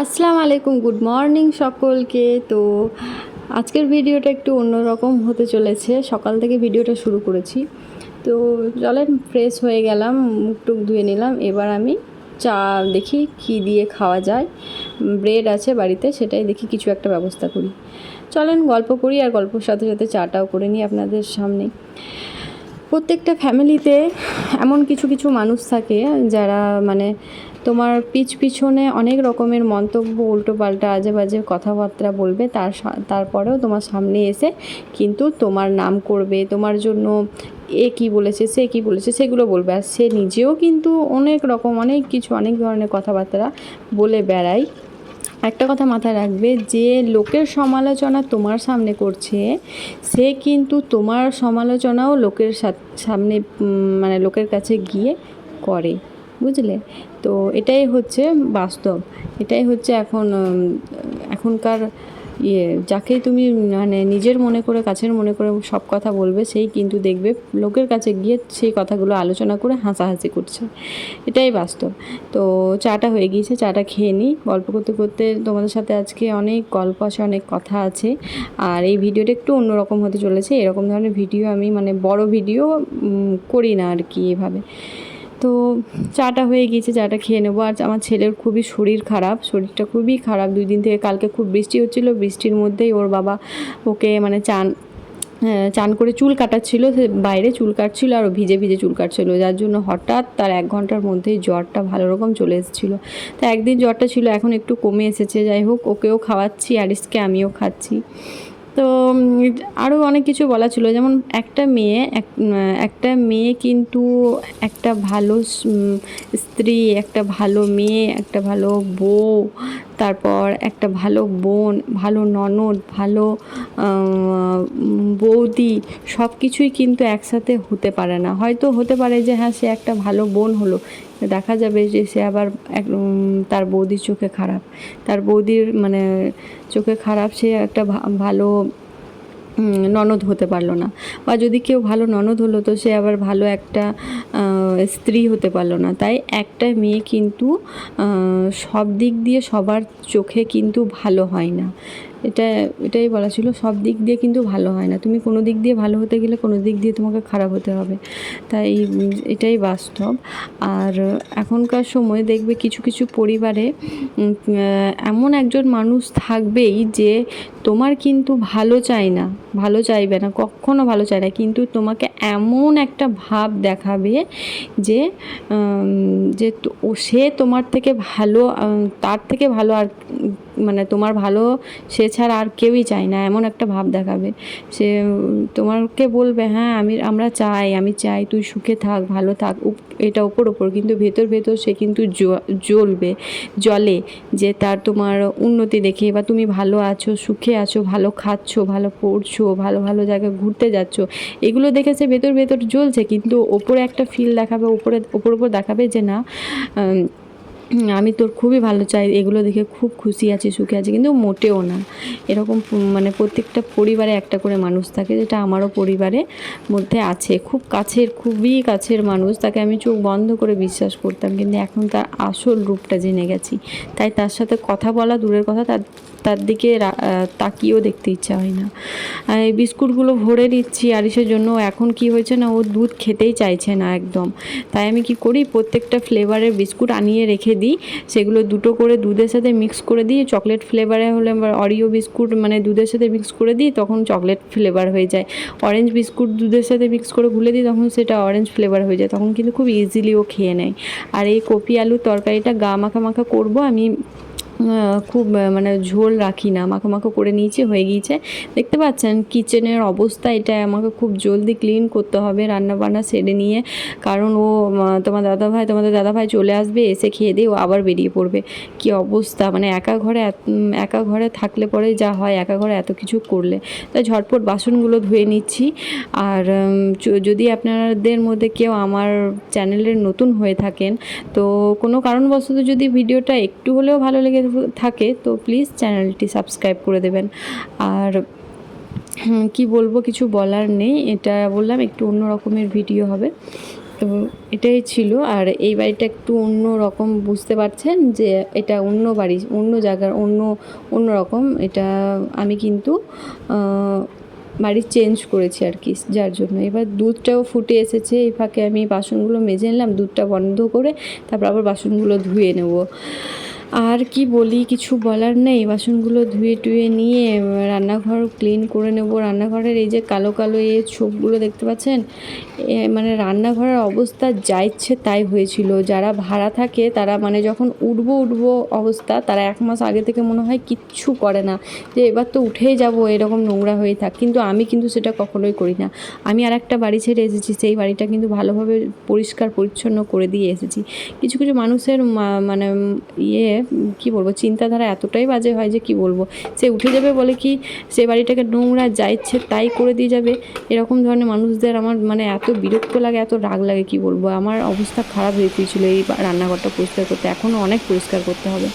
আসসালামু আলাইকুম, good morning সকলকে। তো আজকের ভিডিওটা একটু অন্যরকম হতে চলেছে। সকাল থেকে ভিডিওটা শুরু করেছি। তো চলেন, ফ্রেশ হয়ে গেলাম, মুখ টুক ধুয়ে নিলাম। এবার আমি চা দেখি কি দিয়ে খাওয়া যায়। ব্রেড আছে বাড়িতে, সেটাই দেখি কিছু একটা ব্যবস্থা করি। চলেন গল্প করি, আর গল্পর সাথে সাথে চাটাও করে নিই আপনাদের সামনে। প্রত্যেকটা ফ্যামিলিতে এমন কিছু কিছু মানুষ থাকে যারা তোমার পিছনে অনেক রকমের মন্তব্য, উল্টোপাল্টা আজে বাজে কথাবার্তা বলবে, তারপরেও তোমার সামনে এসে কিন্তু তোমার নাম করবে, তোমার জন্য এ কী বলেছে সে কী বলেছে সেগুলো বলবে। আর সে নিজেও কিন্তু অনেক রকম অনেক ধরনের কথাবার্তা বলে বেড়ায়। একটা কথা মাথায় রাখবে, যে লোকের সমালোচনা তোমার সামনে করছে, সে কিন্তু তোমার সমালোচনাও লোকের সামনে লোকের কাছে গিয়ে করে, বুঝলে? তো এটাই হচ্ছে বাস্তব, এটাই হচ্ছে এখনকার যাকে তুমি নিজের মনে করে, কাছের মনে করে সব কথা বলবে, সেই কিন্তু দেখবে লোকের কাছে গিয়ে সেই কথাগুলো আলোচনা করে হাসাহাসি করছে। এটাই বাস্তব। তো চাটা হয়ে গিয়েছে, চাটা খেয়ে নিই। গল্প করতে করতে তোমাদের সাথে আজকে অনেক গল্প আছে, অনেক কথা আছে। আর এই ভিডিওটা একটু অন্যরকম হতে চলেছে। এরকম ধরনের ভিডিও আমি বড় ভিডিও করি না আর কি এভাবে। তো চাটা হয়ে গিয়েছে, চাটা খেয়ে নেবো। আর আমার ছেলের খুবই শরীর খারাপ, শরীরটা খুবই খারাপ 2 দিন থেকে। কালকে খুব বৃষ্টি হচ্ছিলো, বৃষ্টির মধ্যেই ওর বাবা ওকে চান করে চুল কাটাচ্ছিল, সে বাইরে চুল কাটছিল আর ভিজে ভিজে চুল কাটছিল, যার জন্য হঠাৎ তার 1 ঘন্টার মধ্যেই জ্বরটা ভালো রকম চলে এসেছিলো। তো একদিন জ্বরটা ছিল, এখন একটু কমে এসেছে। যাই হোক, ওকেও খাওয়াচ্ছি, আরিসকে আমিও খাচ্ছি। তো আরও অনেক কিছু বলা ছিল, যেমন একটা মেয়ে কিন্তু একটা ভালো স্ত্রী, একটা ভালো মেয়ে, একটা ভালো বউ, তারপর একটা ভালো বোন, ভালো ননদ, ভালো বৌদি, সব কিছুই কিন্তু একসাথে হতে পারে না। হয়তো হতে পারে যে হ্যাঁ, সে একটা ভালো বোন হলো, দেখা যাবে যে সে আবার তার বৌদির চোখে খারাপ, তার বৌদির চোখে খারাপ, সে একটা ভালো ননদ হতে পারলো না। বা যদি কেউ ভালো ননদ হলো, তো সে আবার ভালো একটা স্ত্রী হতে পারলো না। তাই একটা মেয়ে কিন্তু সব দিক দিয়ে সবার চোখে কিন্তু ভালো হয় না। এটাই বলা ছিল, সব দিক দিয়ে কিন্তু ভালো হয় না। তুমি কোনো দিক দিয়ে ভালো হতে গেলে কোনো দিক দিয়ে তোমাকে খারাপ হতে হবে। তাই এটাই বাস্তব। আর এখনকার সময় দেখবে কিছু কিছু পরিবারে এমন একজন মানুষ থাকবেই যে তোমার কিন্তু ভালো চাইবে না, কখনো ভালো চায় না, কিন্তু তোমাকে এমন একটা ভাব দেখাবে যে সে তোমার থেকে ভালো, তার থেকে ভালো আর তোমার ভালো সে ছাড়া আর কেউই চায় না, এমন একটা ভাব দেখাবে। সে তোমাকে বলবে হ্যাঁ আমি চাই তুই সুখে থাক, ভালো থাক, এটা ওপর কিন্তু ভেতর সে কিন্তু জ্বলে যে তোমার উন্নতি দেখে, বা তুমি ভালো আছো, সুখে আছো, ভালো খাচ্ছো, ভালো পড়ছো, ভালো ভালো জায়গায় ঘুরতে যাচ্ছো, এগুলো দেখে সে ভেতর জ্বলছে। কিন্তু ওপরে একটা ফিল দেখাবে, ওপর দেখাবে যে না, আমি তোর খুবই ভালো চাই, এগুলো দেখে খুব খুশি আছি, সুখে আছি, কিন্তু মোটেও না। এরকম প্রত্যেকটা পরিবারে একটা করে মানুষ থাকে, যেটা আমারও পরিবারের মধ্যে আছে। খুবই কাছের মানুষ, তাকে আমি চোখ বন্ধ করে বিশ্বাস করতাম, কিন্তু এখন তার আসল রূপটা জেনে গেছি। তাই তার সাথে কথা বলা দূরের কথা, তার দিকে তাকিয়েও দেখতে ইচ্ছা হয় না। এই বিস্কুটগুলো ভরে নিচ্ছি আরিসের জন্য। এখন কি হয়েছে না, ও দুধ খেতেই চাইছে না একদম। তাই আমি কি করি, প্রত্যেকটা ফ্লেভারের বিস্কুট আনিয়ে রেখে দিই, সেগুলো 2টো করে দুধের সাথে মিক্স করে দিই। চকলেট ফ্লেভারে হলে অরিও বিস্কুট দুধের সাথে মিক্স করে দিই, তখন চকলেট ফ্লেভার হয়ে যায়। অরেঞ্জ বিস্কুট দুধের সাথে মিক্স করে গুলে দিই, তখন সেটা অরেঞ্জ ফ্লেভার হয়ে যায়, তখন কিন্তু খুব ইজিলি ও খেয়ে নেয়। আর এই কপি আলুর তরকারিটা গা মাখা করব আমি, খুব ঝোল রাখি না, মাখো করে নিয়েছি, হয়ে গিয়েছে। দেখতে পাচ্ছেন কিচেনের অবস্থা, এটা আমাকে খুব জলদি ক্লিন করতে হবে রান্নাবান্না সেরে নিয়ে, কারণ তোমাদের দাদাভাই চলে আসবে, এসে খেয়ে দিয়ে ও আবার বেরিয়ে পড়বে। কি অবস্থা, একা ঘরে থাকলে পরে যা হয়, একা ঘরে এত কিছু করলে। তাই ঝটপট বাসনগুলো ধুয়ে নিচ্ছি। আর যদি আপনাদের মধ্যে কেউ আমার চ্যানেলের নতুন হয়ে থাকেন, তো কোনো কারণবশত যদি ভিডিওটা একটু হলেও ভালো লেগে থাকে, তো প্লিজ চ্যানেলটি সাবস্ক্রাইব করে দেবেন। আর কি বলবো, কিছু বলার নেই, এটা বললাম একটু অন্য রকমের ভিডিও হবে। তো এটাই ছিল। আর এই বাড়িটা একটু অন্য রকম, বুঝতে পারছেন যে এটা অন্য বাড়ি, অন্য জায়গার, অন্য রকম। এটা আমি কিন্তু বাড়ি চেঞ্জ করেছি আর কি, যার জন্য। এবার দুধটাও ফুটে এসেছে, এই ফাঁকে আমি বাসনগুলো মেজে নিলাম, দুধটা বন্ধ করে তারপর আবার বাসনগুলো ধুয়ে নেব। আর কি বলি, কিছু বলার নেই। বাসনগুলো ধুয়ে টুয়ে নিয়ে রান্নাঘর ক্লিন করে নেব। রান্নাঘরের এই যে কালো কালো ছোপগুলো দেখতে পাচ্ছেন, মানে রান্নাঘরের অবস্থা যা ইচ্ছে তাই হয়েছিল। যারা ভাড়া থাকে তারা মানে যখন উঠবো অবস্থা, তারা 1 মাস আগে থেকে মনে হয় কিচ্ছু করে না, যে এবার তো উঠেই যাব, এরকম নোংরা হয়ে থাক। কিন্তু আমি কিন্তু সেটা কখনোই করি না। আমি আর একটা বাড়ি ছেড়ে এসেছি, সেই বাড়িটা কিন্তু ভালোভাবে পরিষ্কার পরিচ্ছন্ন করে দিয়ে এসেছি। কিছু কিছু মানুষের মানে কি বলবো, চিন্তাধারা এতটাই বাজে হয় যে কি বলবো। সে উঠে যাবে বলে কি সে বাড়িটাকে নোংরা যা ইচ্ছে তাই করে দিয়ে যাবে। এরকম ধরনের মানুষদের আমার মানে এত বিরক্ত লাগে, এত রাগ লাগে, কি বলবো। আমার অবস্থা খারাপ হয়ে গিয়েছিলো এই রান্নাঘরটা পরিষ্কার করতে। এখনও অনেক পরিষ্কার করতে হবে।